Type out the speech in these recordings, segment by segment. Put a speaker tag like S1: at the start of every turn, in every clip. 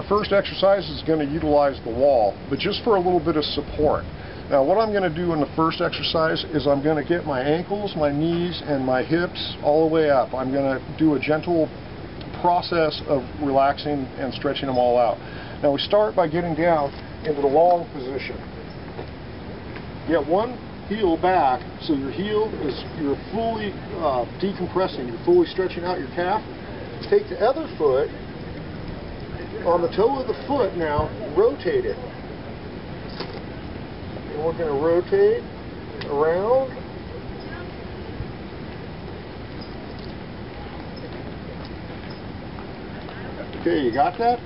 S1: first exercise is going to utilize the wall, but just for a little bit of support. Now what I'm going to do in the first exercise is I'm going to get my ankles, my knees, and my hips all the way up. I'm going to do a gentle process of relaxing and stretching them all out. Now we start by getting down into the long position. Get one heel back, so your heel is, you're fully decompressing, you're fully stretching out your calf. Take the other foot, on the toe of the foot now, rotate it. And we're going to rotate around. Okay, you got that?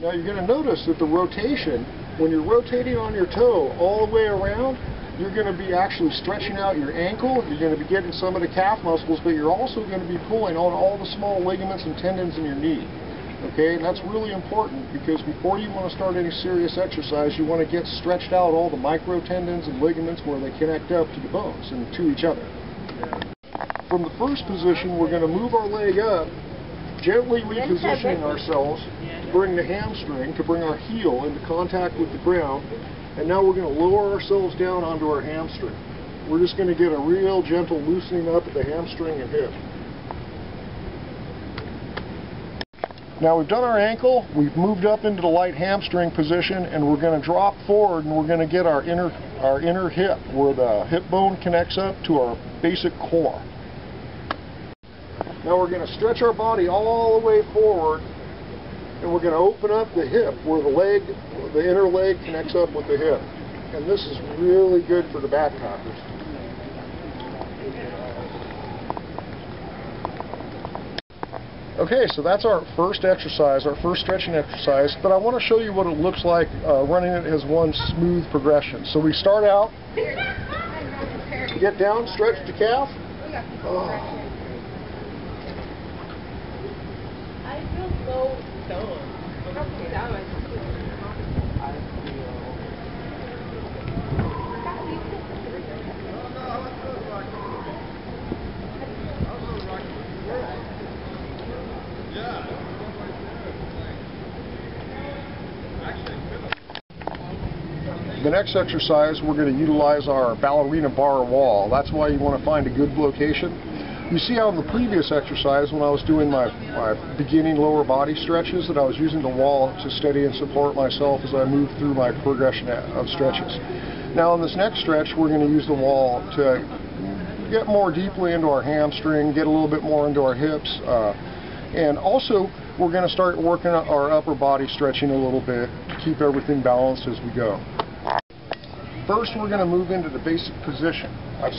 S1: Now you're going to notice that the rotation, when you're rotating on your toe all the way around, you're going to be actually stretching out your ankle, you're going to be getting some of the calf muscles, but you're also going to be pulling on all the small ligaments and tendons in your knee. Okay, and that's really important because before you want to start any serious exercise, you want to get stretched out all the micro tendons and ligaments where they connect up to the bones and to each other. From the first position, we're going to move our leg up, gently repositioning ourselves to bring the hamstring, to bring our heel into contact with the ground, and now we're going to lower ourselves down onto our hamstring. We're just going to get a real gentle loosening up of the hamstring and hip. Now we've done our ankle, we've moved up into the light hamstring position, and we're going to drop forward and we're going to get our inner hip, where the hip bone connects up to our basic core. Now we're going to stretch our body all the way forward, and we're going to open up the hip where the inner leg connects up with the hip. And this is really good for the back packers. Okay, so that's our first exercise, our first stretching exercise, but I want to show you what it looks like running it as one smooth progression. So we start out, get down, stretch the calf. Oh.
S2: I feel so stoned.
S1: The next exercise, we're going to utilize our ballerina bar wall. That's why you want to find a good location. You see how in the previous exercise, when I was doing my beginning lower body stretches, that I was using the wall to steady and support myself as I move through my progression of stretches. Now in this next stretch, we're going to use the wall to get more deeply into our hamstring, get a little bit more into our hips, and also we're going to start working our upper body stretching a little bit to keep everything balanced as we go. First, we're going to move into the basic position. I've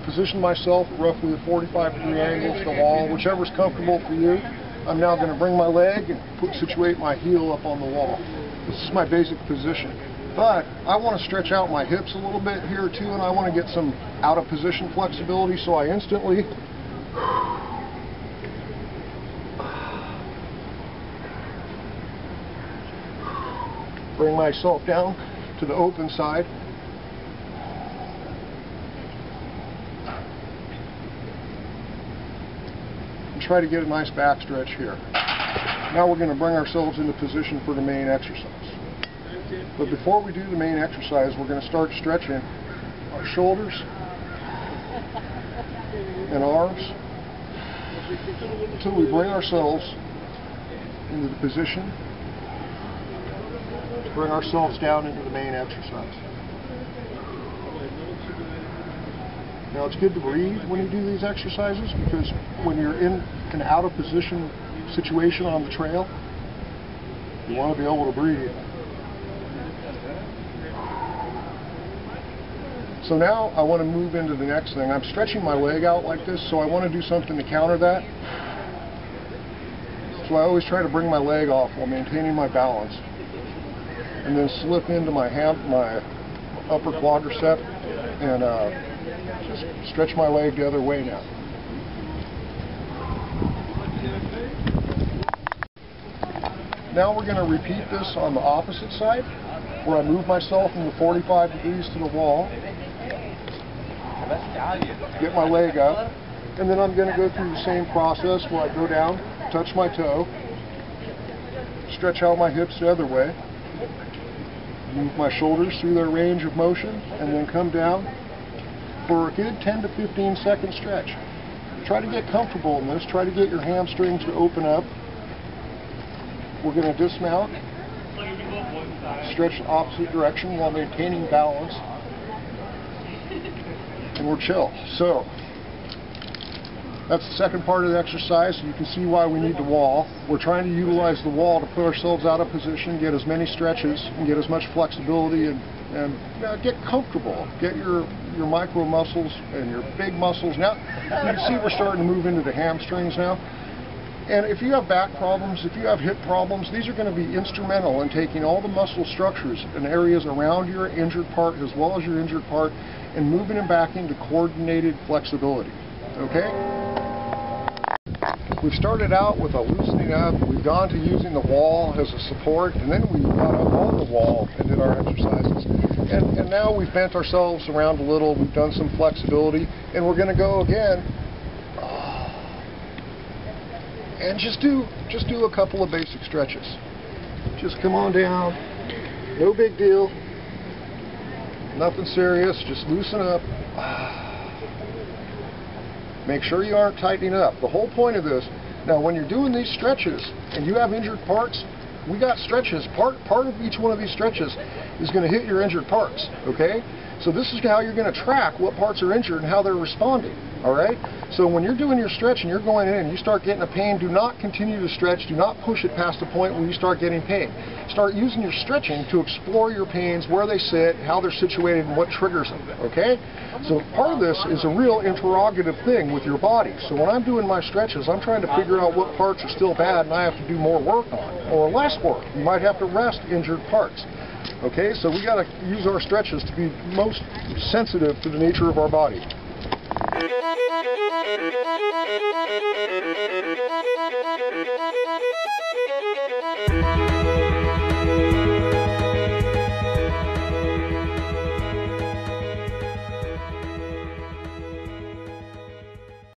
S1: positioned myself at roughly a 45-degree angle to the wall, whichever's comfortable for you. I'm now going to bring my leg and situate my heel up on the wall. This is my basic position. But I want to stretch out my hips a little bit here too, and I want to get some out of position flexibility, so I instantly bring myself down to the open side. And try to get a nice back stretch here. Now we're going to bring ourselves into position for the main exercise. But before we do the main exercise, we're going to start stretching our shoulders and arms until we bring ourselves into the position to bring ourselves down into the main exercise. Now it's good to breathe when you do these exercises, because when you're in an out of position situation on the trail, you want to be able to breathe. So now I want to move into the next thing. I'm stretching my leg out like this, so I want to do something to counter that. So I always try to bring my leg off while maintaining my balance, and then slip into my upper quadricep and just stretch my leg the other way now. Now we're going to repeat this on the opposite side, where I move myself from the 45 degrees to the wall, get my leg up, and then I'm going to go through the same process where I go down, touch my toe, stretch out my hips the other way. Move my shoulders through their range of motion, and then come down for a good 10 to 15 second stretch. Try to get comfortable in this. Try to get your hamstrings to open up. We're going to dismount, stretch the opposite direction while maintaining balance, and we're chill. So that's the second part of the exercise. You can see why we need the wall. We're trying to utilize the wall to put ourselves out of position, get as many stretches, and get as much flexibility, and get comfortable. Get your micro muscles and your big muscles. Now, you can see we're starting to move into the hamstrings now. And if you have back problems, if you have hip problems, these are going to be instrumental in taking all the muscle structures and areas around your injured part as well as your injured part and moving them back into coordinated flexibility. Okay? We've started out with a loosening up, we've gone to using the wall as a support, and then we got up on the wall and did our exercises. And now we've bent ourselves around a little, we've done some flexibility, and we're going to go again and just do a couple of basic stretches. Just come on down, no big deal, nothing serious, just loosen up. Make sure you aren't tightening up. The whole point of this, now when you're doing these stretches and you have injured parts, we got stretches. Part of each one of these stretches is going to hit your injured parts, okay? So this is how you're going to track what parts are injured and how they're responding, all right? So when you're doing your stretch and you're going in and you start getting a pain, do not continue to stretch. Do not push it past the point where you start getting pain. Start using your stretching to explore your pains, where they sit, how they're situated, and what triggers them, okay? So part of this is a real interrogative thing with your body. So when I'm doing my stretches, I'm trying to figure out what parts are still bad and I have to do more work on, or less work. You might have to rest injured parts. Okay, so we got to use our stretches to be most sensitive to the nature of our body.